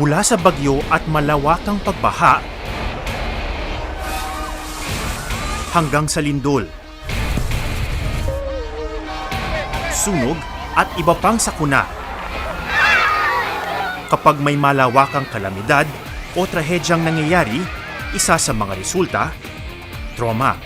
Mula sa bagyo at malawakang pagbaha hanggang sa lindol, sunog at iba pang sakuna. Kapag may malawakang kalamidad o trahedyang nangyayari, isa sa mga resulta, trauma.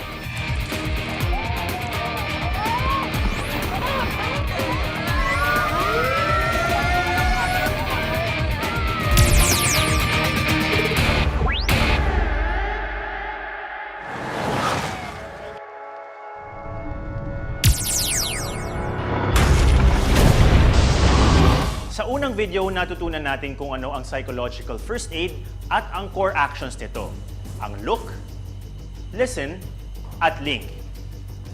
Sa unang video, natutunan natin kung ano ang psychological first aid at ang core actions nito. Ang look, listen, at link.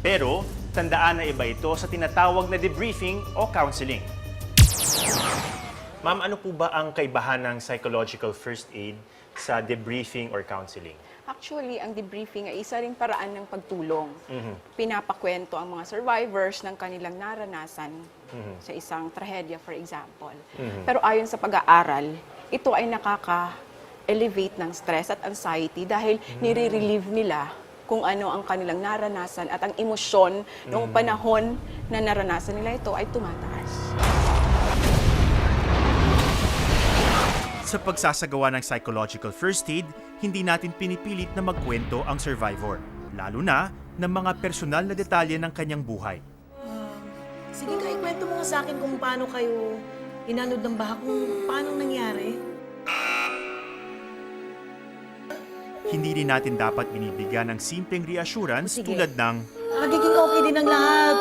Pero, tandaan na iba ito sa tinatawag na debriefing o counseling. Ma'am, ano po ba ang kaibahan ng psychological first aid sa debriefing or counseling? Actually, ang debriefing ay isa ring paraan ng pagtulong. Pinapakwento ang mga survivors ng kanilang naranasan sa isang trahedya, for example. Pero ayon sa pag-aaral, ito ay nakaka-elevate ng stress at anxiety dahil nire-relieve nila kung ano ang kanilang naranasan at ang emosyon noong panahon na naranasan nila ito ay tumataas. Sa pagsasagawa ng psychological first aid, hindi natin pinipilit na magkwento ang survivor, lalo na ng mga personal na detalye ng kanyang buhay. Sige ka, ikwento mo nga sa akin kung paano kayo inanod ng baha, kung paano nangyari. Hindi rin natin dapat binibigyan ng simpleng reassurance Sige. tulad ng Magiging okay din ang lahat.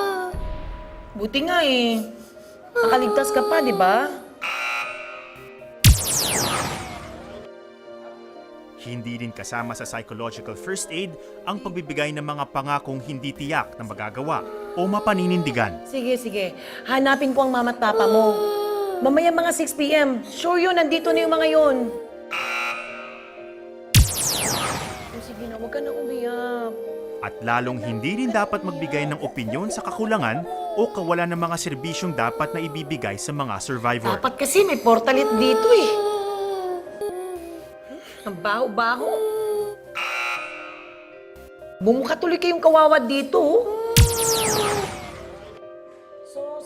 Buti nga eh. Nakaligtas ka pa, di ba? hindi rin kasama sa psychological first aid ang pagbibigay ng mga pangakong hindi tiyak na magagawa o mapaninindigan. Sige, sige. Hanapin ko ang mama at papa mo. Mamaya mga 6 p.m. Sure yun, nandito na yung mga yun. Sige na, huwag ka na umiyak. At lalong hindi rin dapat magbigay ng opinyon sa kakulangan o kawalan ng mga serbisyong dapat na ibibigay sa mga survivor. Dapat kasi may portalit dito eh. Ang baho-baho. Bumuka tuloy kayong kawawa dito.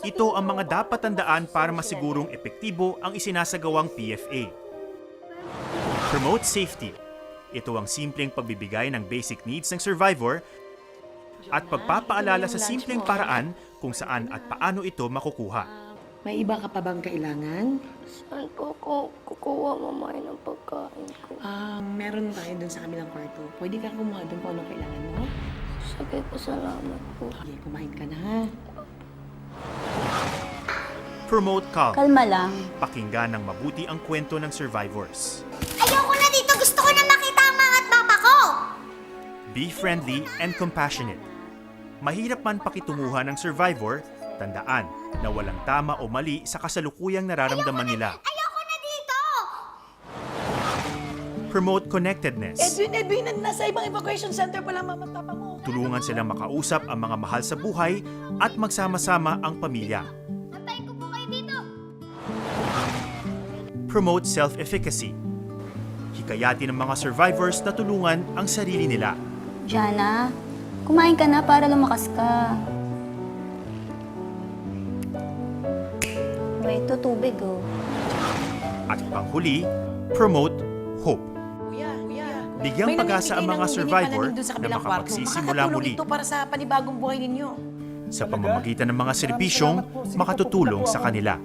Ito ang mga dapat tandaan para masigurong epektibo ang isinasagawang PFA. Promote safety. Ito ang simpleng pagbibigay ng basic needs ng survivor at pagpapaalala sa simpleng paraan kung saan at paano ito makukuha. May iba ka pa bang kailangan? Saan ko kukuha mamaya ng pagkain ko? Meron tayo dun sa kabilang kwarto. Pwede ka kumuha dun kung ano kailangan mo. Sige po, salamat po. Sige, kumain ka na ha. Promote calm. Kalma lang. Pakinggan ng mabuti ang kwento ng survivors. Ayoko na dito! Gusto ko na makita ang mga at papa ko! Be friendly and compassionate. Mahirap man pakitunguhan ng survivor, tandaan na walang tama o mali sa kasalukuyang nararamdaman nila. Ayoko na dito! Promote connectedness. Edwin, nasa ibang evacuation center pala mama at papa mo. Tulungan silang makausap ang mga mahal sa buhay at magsama-sama ang pamilya. Antayin ko po kayo dito! Promote self-efficacy. Hikayatin ng mga survivors na tulungan ang sarili nila. Jana, kumain ka na para lumakas ka. Ito tubig oh. At panghuli, promote hope. Kuya. Bigyang May pag-asa ang namimigay mga ng survivor mini-pananim dun sa na kabilang kwarto. makapagsisimula Makakatulong muli ito para sa panibagong buhay ninyo. sa pamamagitan ng mga serbisyong makatutulong sa kanila.